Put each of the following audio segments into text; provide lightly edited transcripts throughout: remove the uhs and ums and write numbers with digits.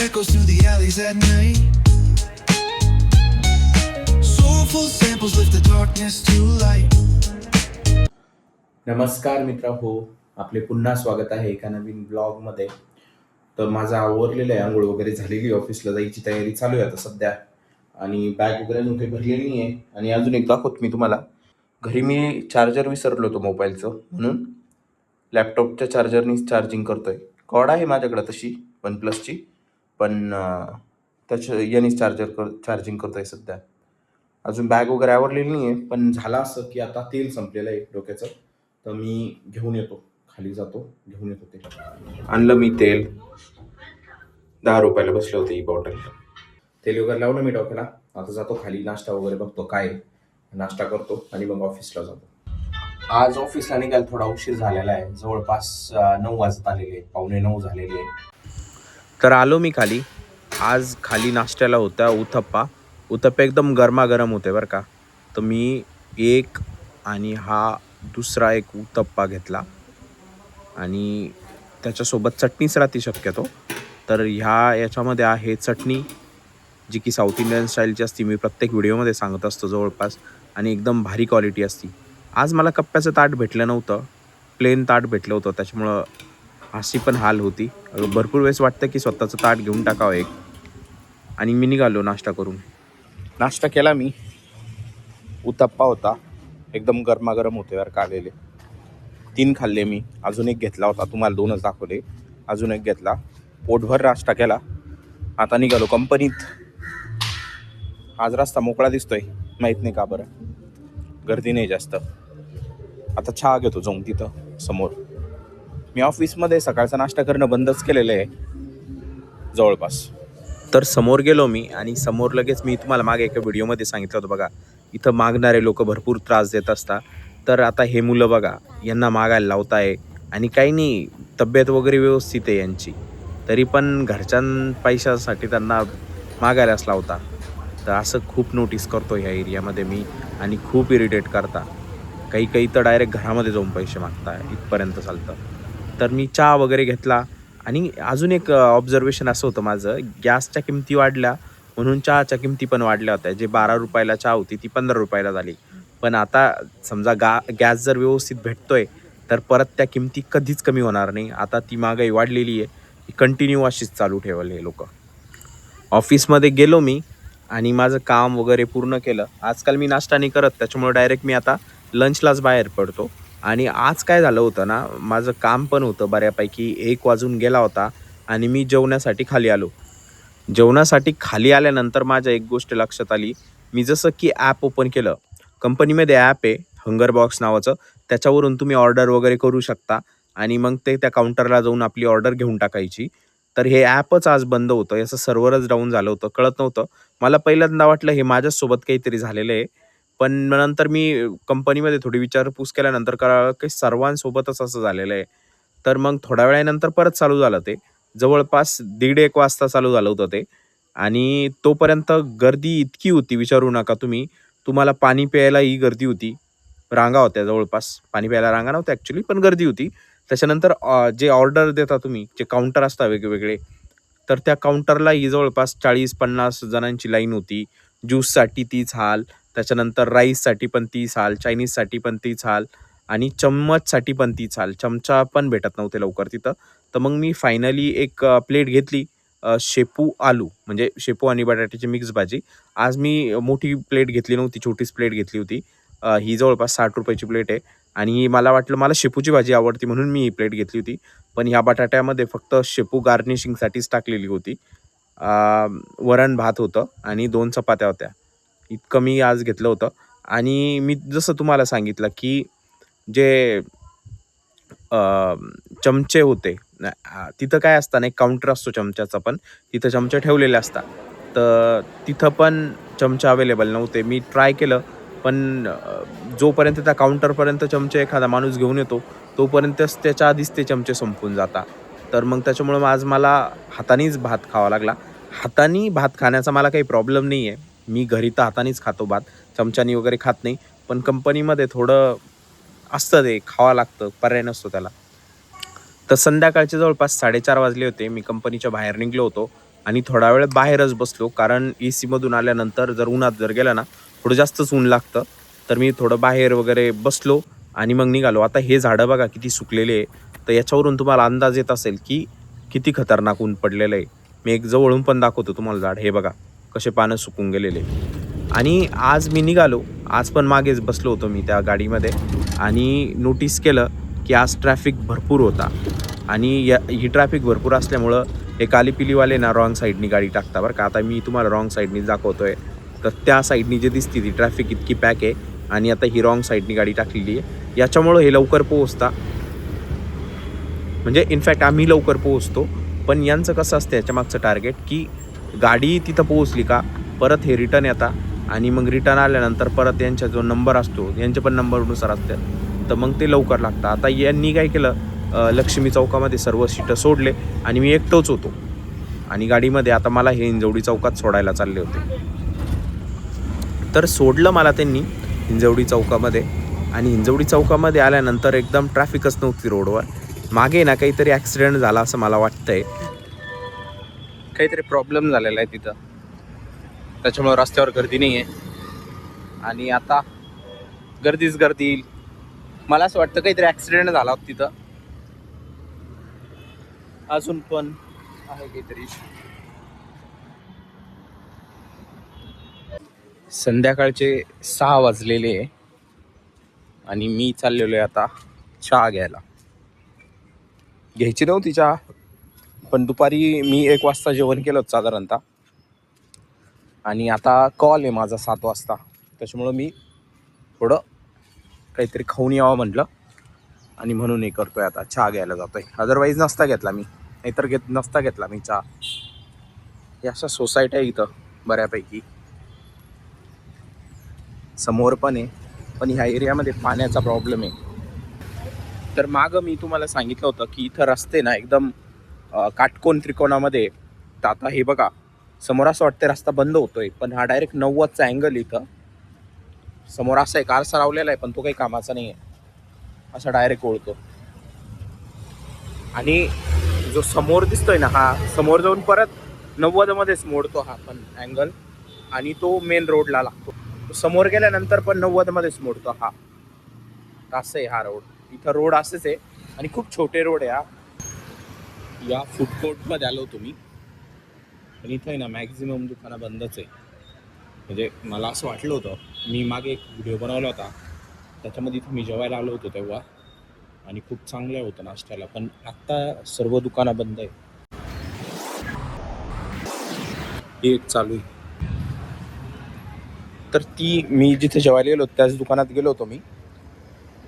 Echoes through the alleys at night. Soulful samples lift the darkness to light. नमस्कार मित्र हो, आपले पुन्हा स्वागत आहे एका नवीन ब्लॉगमध्ये. तर माझं आवरलेलं आहे, आंघोळ वगैरे झालेली, ऑफिसला जायची तयारी चालू आहे आता सध्या. आणि बॅग वगैरे अजून काही भरलेली नाही आहे. आणि अजून एक दाखवतो मी तुम्हाला. घरी मी चार्जर विसरलो होतो मोबाईलचं, म्हणून लॅपटॉपच्या चार्जरनीच चार्जिंग करतोय. कॉर्ड आहे माझ्याकडे तशी OnePlusची, पण यानेच चार्जिंग करतोय सध्या. अजून बॅग वगैरे आवरलेली नाही आहे, पण झालं असं की आता तेल संपलेलं आहे डोक्याचं. तर मी घेऊन येतो, खाली जातो, घेऊन येतो तेल. आणलं मी तेल, 10 रुपयाला बसले होते ही बॉटल. तेल वगैरे लावलं मी डोक्याला. आता जातो खाली, नाश्ता वगैरे बघतो काय आहे. नाश्ता करतो आणि मग ऑफिसला जातो. आज ऑफिसला निघायला थोडा उशीर झालेला आहे, जवळपास 9 वाजत आलेले, 8:45 झालेले आहे. तर आलो मी खाली. आज खाली नाश्त्याला होता उत्तप्पा एकदम गरमागरम होते बरं का. तर मी एक आणि हा दुसरा एक उत्तप्पा घेतला आणि त्याच्यासोबत चटणीच राहते शक्यतो. तर याच्यामध्ये आहे चटणी, जी की साऊथ इंडियन स्टाईलची असते. मी प्रत्येक व्हिडिओमध्ये सांगत असतो जवळपास, आणि एकदम भारी क्वालिटी असती. आज मला कप्प्याचं ताट भेटलं नव्हतं, प्लेन ताट भेटलं होतं, त्याच्यामुळं अशी पण हाल होती. भरपूर वेळेस वाटतं की स्वतःचं ताट घेऊन टाकावं एक. आणि मी निघालो नाश्ता करून. नाश्ता केला मी, उत्तप्पा होता, एकदम गरमागरम होते यार का आलेले. 3 खाल्ले मी, अजून एक घेतला होता, तुम्हाला 2च दाखवले, अजून एक घेतला. पोटभर नाश्ता केला. आता निघालो कंपनीत. आज रस्ता मोकळा दिसतोय, माहीत नाही का बरं, गर्दी नाही जास्त. आता चहा घेतो जाऊन तिथं समोर. मी ऑफिसमध्ये सकाळचा नाश्ता करणं बंदच केलेलं आहे जवळपास. तर समोर गेलो मी, आणि समोर लगेच मी तुम्हाला मागे एका व्हिडिओमध्ये सांगितलं होतं बघा, इथं मागणारे लोक भरपूर त्रास देत असतात. तर आता हे मुलं बघा, यांना मागायला लावताय, आणि काही नाही, तब्येत वगैरे व्यवस्थित आहे यांची, तरी पण घरच्यां पैशासाठी त्यांना मागायलाच लावता. तर असं खूप नोटीस करतो ह्या एरियामध्ये मी, आणि खूप इरिटेट करता. काही तर डायरेक्ट घरामध्ये जाऊन पैसे मागता, इथपर्यंत चालतं. तर मी चहा वगैरे घेतला. आणि अजून एक ऑब्झर्वेशन असं होतं माझं, गॅसच्या किमती वाढल्या म्हणून चहाच्या किमती पण वाढल्या होत्या. जे 12 रुपयाला चहा होती ती 15 रुपयाला झाली. पण आता समजा गॅस जर व्यवस्थित भेटतोय, तर परत त्या किमती कधीच कमी होणार नाही. आता ती महागाई वाढलेली आहे, ही कंटिन्यू अशीच चालू ठेवली हे लोक. ऑफिसमध्ये गेलो मी आणि माझं काम वगैरे पूर्ण केलं. आजकाल मी नाश्ता नाही करत, त्याच्यामुळे डायरेक्ट मी आता लंचलाच बाहेर पडतो. आणि आज काय झालं होतं ना, माझं काम पण होतं बऱ्यापैकी, 1 वाजून गेला होता आणि मी जेवण्यासाठी खाली आलो. जेवणासाठी खाली आल्यानंतर माझ्या एक गोष्ट लक्षात आली. मी जसं की ॲप ओपन केलं, कंपनीमध्ये ॲप आहे हंगर बॉक्स नावाचं, त्याच्यावरून तुम्ही ऑर्डर वगैरे करू शकता आणि मग ते त्या काउंटरला जाऊन आपली ऑर्डर घेऊन टाकायची. तर हे ॲपच आज बंद होतं, याचं सर्व्हरच डाऊन झालं होतं, कळत नव्हतं. मला पहिल्यांदा वाटलं हे माझ्यासोबत काहीतरी झालेलं आहे. पण नंतर मी कंपनीमध्ये थोडी विचारपूस केल्यानंतर कळालं की सर्वांसोबतच असं झालेलं आहे. तर मग थोड्या वेळानंतर परत चालू झालं ते. जवळपास 1:30-1 वाजता चालू झालं होतं ते. आणि तोपर्यंत गर्दी इतकी होती विचारू नका तुम्ही. तुम्हाला पाणी प्यायलाही गर्दी होती. रांगा होत्या जवळपास. पाणी प्यायला रांगा नव्हत्या ॲक्चुअली, पण गर्दी होती. त्याच्यानंतर जे ऑर्डर देता तुम्ही, जे काउंटर असतात वेगवेगळे, तर त्या काउंटरला ही जवळपास 40-50 जणांची लाईन होती. ज्यूससाठी तीच हाल, त्याच्यानंतर राईससाठी पण तीच हाल, चायनीजसाठी पण तीच हाल, आणि चम्मचसाठी पण तीच हाल. चमचा पण भेटत नव्हते लवकर तिथं. तर मग मी फायनली एक प्लेट घेतली, शेपू आलू, म्हणजे शेपू आणि बटाट्याची मिक्स भाजी. आज मी मोठी प्लेट घेतली नव्हती, छोटीच प्लेट घेतली होती. ही जवळपास 60 रुपयाची प्लेट आहे. आणि मला वाटलं मला शेपूची भाजी आवडती म्हणून मी ही प्लेट घेतली होती. पण ह्या बटाट्यामध्ये फक्त शेपू गार्निशिंगसाठीच टाकलेली होती. वरण भात होतं आणि 2 चपात्या होत्या. इतकं मी आज घेतलं होतं. आणि मी जसं तुम्हाला सांगितलं की जे चमचे होते, तिथं काय असतं ना, एक काउंटर असतो चमच्याचा पण, तिथं चमचे ठेवलेले असतात. तर तिथं पण चमचे अवेलेबल नव्हते. मी ट्राय केलं, पण जोपर्यंत त्या काउंटरपर्यंत चमचे एखादा माणूस घेऊन येतो, तोपर्यंतच त्याच्या आधीच ते चमचे संपून जातात. तर मग त्याच्यामुळं आज मला हातानेच भात खावा लागला. हाताने भात खाण्याचा मला काही प्रॉब्लेम नाही आहे. मी घरी तर हातानेच खातो भात, चमच्यानी वगैरे खात नाही. पण कंपनीमध्ये थोडं असतं, ते खावं लागतं, पर्याय नसतो त्याला. तर संध्याकाळचे जवळपास 4:30 वाजले होते. मी कंपनीच्या बाहेर निघलो होतो आणि थोडा वेळ बाहेरच बसलो, कारण AC मधून आल्यानंतर जर उन्हात जर गेला ना थोडं जास्तच ऊन लागतं. तर मी थोडं बाहेर वगैरे बसलो आणि मग निघालो. आता हे झाडं बघा किती सुकलेले आहे. तर याच्यावरून तुम्हाला अंदाज येत असेल की किती खतरनाक ऊन पडलेलं आहे. मी एक जवळून पण दाखवतो तुम्हाला झाड. हे बघा कसे पानं सुकून गेलेले. आणि आज मी निघालो, आज पण मागेच बसलो होतो मी त्या गाडीमध्ये आणि नोटीस केलं की आज ट्रॅफिक भरपूर होता. आणि ही ट्रॅफिक भरपूर असल्यामुळं हे काली पिलीवाले ना रॉंग साईडनी गाडी टाकता बरं का. आता मी तुम्हाला रॉंग साईडनी दाखवतोय. तर त्या साईडनी जे दिसते ती ट्रॅफिक इतकी पॅक आहे आणि आता ही रॉंग साईडनी गाडी टाकलेली आहे. याच्यामुळं हे लवकर पोहोचता, म्हणजे इनफॅक्ट आम्ही लवकर पोहोचतो. पण यांचं कसं असतं याच्या मागचं टार्गेट की गाडी तिथं पोहोचली का परत हे रिटर्न येतात आणि मग रिटर्न आल्यानंतर परत यांचा जो नंबर असतो यांचे पण नंबरनुसार असते, तर मग ते लवकर लागतं. आता यांनी काय केलं, लक्ष्मी चौकामध्ये सर्व सीटं सोडले आणि मी एकटोच होतो आणि गाडीमध्ये. आता मला हे हिंजवडी चौकात सोडायला चालले होते. तर सोडलं मला त्यांनी हिंजवडी चौकामध्ये आणि हिंजवडी चौकामध्ये आल्यानंतर एकदम ट्रॅफिकच नव्हती रोडवर. मागे ना काहीतरी ॲक्सिडेंट झाला असं मला वाटतंय, काहीतरी प्रॉब्लेम झालेला आहे तिथं, त्याच्यामुळे रस्त्यावर गर्दी नाही आहे. आणि आता गर्दीच गर्दी येईल. मला असं वाटतं काहीतरी ॲक्सिडेंट झाला होता तिथं, अजून पण आहे काहीतरी. संध्याकाळचे 6 वाजलेले आहे आणि मी चाललेलो आहे आता चहा घ्यायला. घ्यायची नव्हती चहा, पण दुपारी मी 1 वाजता जेवण केलं होतं साधारणतः. आणि आता कॉल आहे माझा 7 वाजता, त्याच्यामुळं मी थोडं काहीतरी खाऊन यावं म्हटलं आणि म्हणून हे करतोय. आता चहा घ्यायला जातोय. अदरवाईज नसता घेतला मी, नाहीतर नसता घेतला मी चहा. हे अशा सोसायटी आहे इथं बऱ्यापैकी, समोर पण आहे, पण ह्या एरियामध्ये पाण्याचा प्रॉब्लेम आहे. तर मागं मी तुम्हाला सांगितलं होतं की इथं रस्ते ना एकदम काटकोन त्रिकोणामध्ये. तर आता हे बघा समोर असं वाटतं रस्ता बंद होतोय, पण हा डायरेक्ट 90चा अँगल इथं समोर असा एक आरसा लावलेला आहे, पण तो काही कामाचा नाही आहे, असा डायरेक्ट ओळखतो. आणि जो समोर दिसतोय ना, हा समोर जाऊन परत 90मध्येच मोडतो हा पण अँगल, आणि तो मेन रोडला लागतो. समोर गेल्यानंतर पण 90मध्येच मोडतो हा. असं आहे हा रोड. इथं रोड असेच आहे आणि खूप छोटे रोड आहे हा. या फूड कोर्टमध्ये आलो होतो मी, पण इथं आहे ना मॅक्झिमम दुकानं बंदच आहे. म्हणजे मला असं वाटलं होतं, मी मागे एक व्हिडिओ बनवला होता त्याच्यामध्ये इथं मी जेवायला आलो होतो तेव्हा, आणि खूप चांगलं होतं नाश्त्याला, पण आत्ता सर्व दुकानं बंद आहे. एक चालू आहे. तर ती मी जिथे जेवायला गेलो त्याच दुकानात गेलो होतो मी.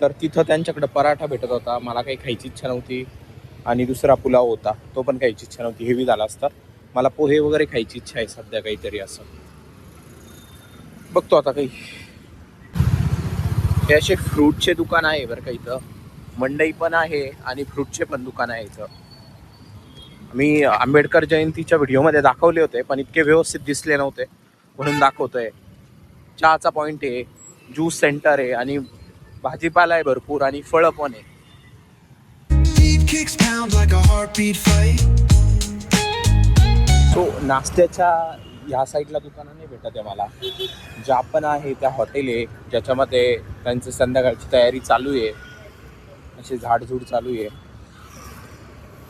तर तिथं त्यांच्याकडं पराठा भेटत होता, मला काही खायची इच्छा नव्हती. आणि दुसरा पुलाव होता, तो पण खायची इच्छा नव्हती, हेवी झाला असता. मला पोहे वगैरे खायची इच्छा आहे सध्या काहीतरी असं. बघतो आता काही. हे असे फ्रूटचे दुकान आहे बरं का इथं, मंडई पण आहे आणि फ्रूटचे पण दुकान आहे इथं. मी आंबेडकर जयंतीच्या व्हिडिओमध्ये दाखवले होते, पण इतके व्यवस्थित दिसले नव्हते म्हणून दाखवतोय. चहाचा पॉईंट आहे, ज्यूस सेंटर आहे आणि भाजीपाला आहे भरपूर आणि फळं पण आहे. Beat kicks pound like a heartbeat fight. So नाश्त्याच्या ह्या साईडला दुकानं नाही भेटत आहे मला. ज्या पण आहे त्या हॉटेल आहे ज्याच्यामध्ये त्यांचं संध्याकाळची तयारी चालू आहे, असे झाडझूड चालू आहे.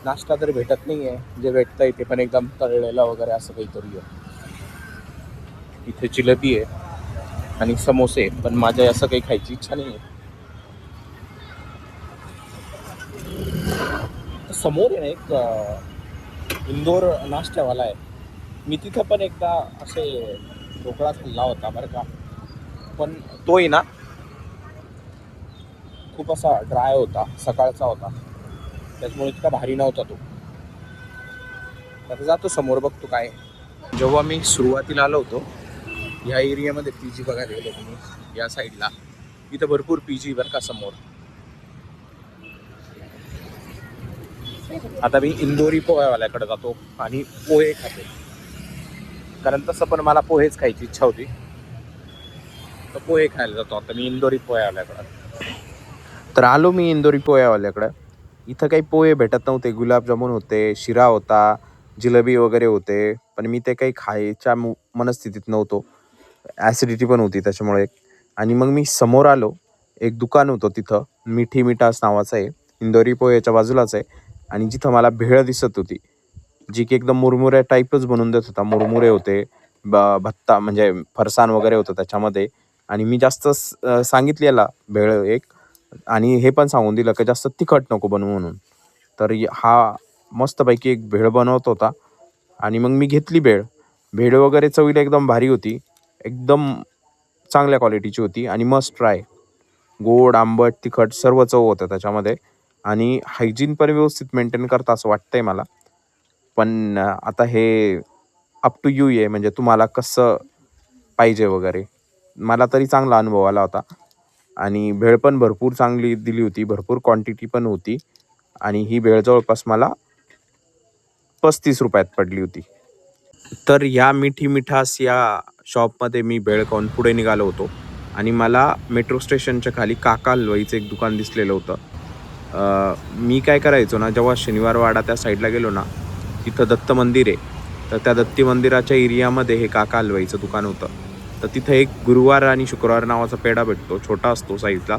नाश्ता तर भेटत नाही आहे, जे भेटतं ते पण एकदम तळलेलं वगैरे असं काहीतरी आहे. इथे जिलेबी आहे आणि समोसे, पण माझ्या असं काही खायची इच्छा नाही आहे. समोर आहे ना एक इंदोर नाश्त्यावाला आहे, मी तिथं पण एकदा असे ढोकळा खाल्ला होता बरं का, पण तोही ना खूप असा ड्राय होता, सकाळचा होता, त्याच्यामुळे इतका भारी नव्हता तो. आता जातो समोर बघतो काय. जेव्हा मी सुरुवातीला आलो होतो ह्या एरियामध्ये PG बघायला गेलो तुम्ही या साईडला, इथं भरपूर PG बरं का समोर. आता मी इंदोरी पोहेवाल्याकडे जातो आणि पोहे खातो, कारण तसं पण मला पोहेच खायची इच्छा होती, तर पोहे खायला जातो आता मी इंदोरी पोहेवाल्याकडं. तर आलो मी इंदोरी पोहेवाल्याकडं. इथं काही पोहे भेटत नव्हते, गुलाबजामुन होते, शिरा होता, जिलेबी वगैरे होते, पण मी ते काही खायच्या मनस्थितीत नव्हतो. ॲसिडिटी पण होती त्याच्यामुळे. आणि मग मी समोर आलो. एक दुकान होतं तिथं, मिठी मिठास नावाचं आहे. इंदोरी पोहेच्या बाजूलाच आहे. आणि जिथं मला भेळ दिसत होती, जी की एकदम मुरमुऱ्या टाईपच बनवून देत होता. मुरमुरे होते, भत्ता म्हणजे फरसाण वगैरे होतं त्याच्यामध्ये. आणि मी जास्त सांगितली याला भेळ एक, आणि हे पण सांगून दिलं की जास्त तिखट नको बनवू म्हणून. तर हा मस्तपैकी एक भेळ बनवत होता. आणि मग मी घेतली भेळ. भेळ वगैरे चवीला एकदम भारी होती. एकदम चांगल्या क्वालिटीची होती आणि मस्ट ट्राय. गोड, आंबट, तिखट सर्व चव होतं त्याच्यामध्ये. आणि हायजीन पण व्यवस्थित मेंटेन करता असं वाटतंय मला. पण आता हे अप टू यू आहे, म्हणजे तुम्हाला कसं पाहिजे वगैरे. मला तरी चांगला अनुभव आला होता. आणि भेळ पण भरपूर चांगली दिली होती. भरपूर क्वांटिटी पण होती. आणि ही भेळ जवळपास मला ₹35 पडली होती. तर या मिठी मिठास या शॉपमध्ये मी भेळ खाऊन पुढे निघालो होतो. आणि मला मेट्रो स्टेशनच्या खाली काका हलवाईचं एक दुकान दिसलेलं होतं. मी काय करायचो ना, जेव्हा शनिवारवाडा त्या साईडला गेलो ना, तिथं दत्त मंदिर आहे. तर त्या दत्ती मंदिराच्या एरियामध्ये हे काका हलवाईचं दुकान होतं. तर तिथं एक गुरुवार आणि शुक्रवार नावाचा पेढा भेटतो, छोटा असतो साईजला.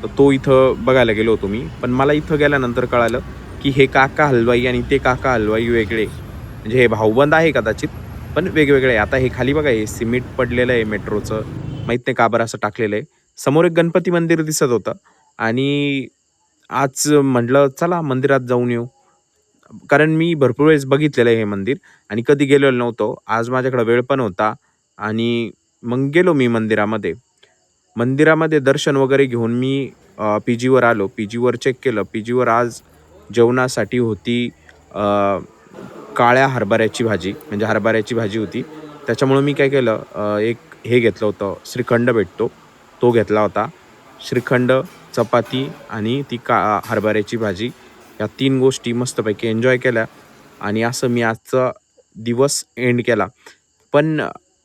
तर तो इथं बघायला गेलो होतो मी. पण मला इथं गेल्यानंतर कळालं की हे काका हलवाई आणि ते काका हलवाई वेगळे. म्हणजे हे भाऊबंद आहे कदाचित, पण वेगवेगळे आहे. आता हे खाली बघा, हे सिमेंट पडलेलं आहे मेट्रोचं. माहीत नाही का बरं असं टाकलेलं आहे. समोर एक गणपती मंदिर दिसत होतं. आणि आज म्हटलं चला मंदिरात जाऊन येऊ. कारण मी भरपूर वेळेस बघितलेलं आहे हे मंदिर आणि कधी गेलेलो नव्हतो. आज माझ्याकडे वेळ पण होता आणि मग गेलो मी मंदिरामध्ये. मंदिरामध्ये दर्शन वगैरे घेऊन मी पी-जीवर आलो. पी-जीवर चेक केलं. पी-जीवर आज जेवणासाठी होती काळ्या हरभऱ्याची भाजी, म्हणजे हरभऱ्याची भाजी होती. त्याच्यामुळं मी काय केलं, एक हे घेतलं होतं, श्रीखंड भेटतो, तो घेतला होता. श्रीखंड, चपाती आणि ती हरभऱ्याची भाजी, या 3 गोष्टी मस्तपैकी एन्जॉय केल्या. आणि असं मी आजचा दिवस एंड केला. पण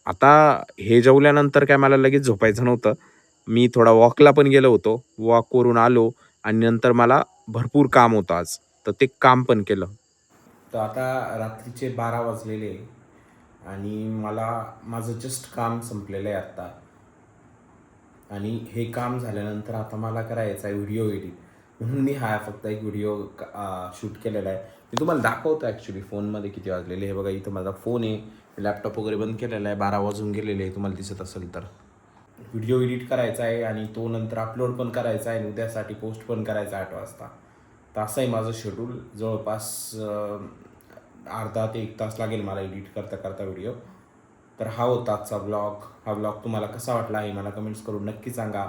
आता हे जेवल्यानंतर काय मला लगेच झोपायचं नव्हतं. मी थोडा वॉकला पण गेलो होतो. वॉकवरून आलो आणि नंतर मला भरपूर काम होतं आज. तर ते काम पण केलं. तर आता रात्रीचे 12 वाजलेले आणि माझं जस्ट काम संपलेलं आहे आत्ता. आणि हे काम झाल्यानंतर आता मला करायचं आहे व्हिडिओ एडिट. म्हणून मी फक्त एक व्हिडिओ शूट केलेला आहे. मी तुम्हाला दाखवतो ॲक्च्युली फोनमध्ये किती वाजलेले. हे बघा, इथं माझा फोन आहे. लॅपटॉप वगैरे बंद केलेला आहे. 12 वाजून गेलेले आहे, तुम्हाला दिसत असेल तर. व्हिडिओ एडिट करायचा आहे आणि तो नंतर अपलोड पण करायचा आहे आणि उद्यासाठी पोस्ट पण करायचा 8 वाजता. तर असं आहे माझं शेड्यूल. जवळपास अर्धा ते 1 तास लागेल मला एडिट करता करता व्हिडिओ. तर हा होता आजचा ब्लॉग. हा ब्लॉग तुम्हाला कसा वाटला आहे मला कमेंट्स करून नक्की सांगा.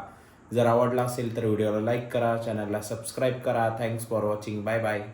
जर आवडला असेल तर व्हिडिओला लाईक करा, चॅनलला सबस्क्राईब करा. Thanks for watching. Bye bye.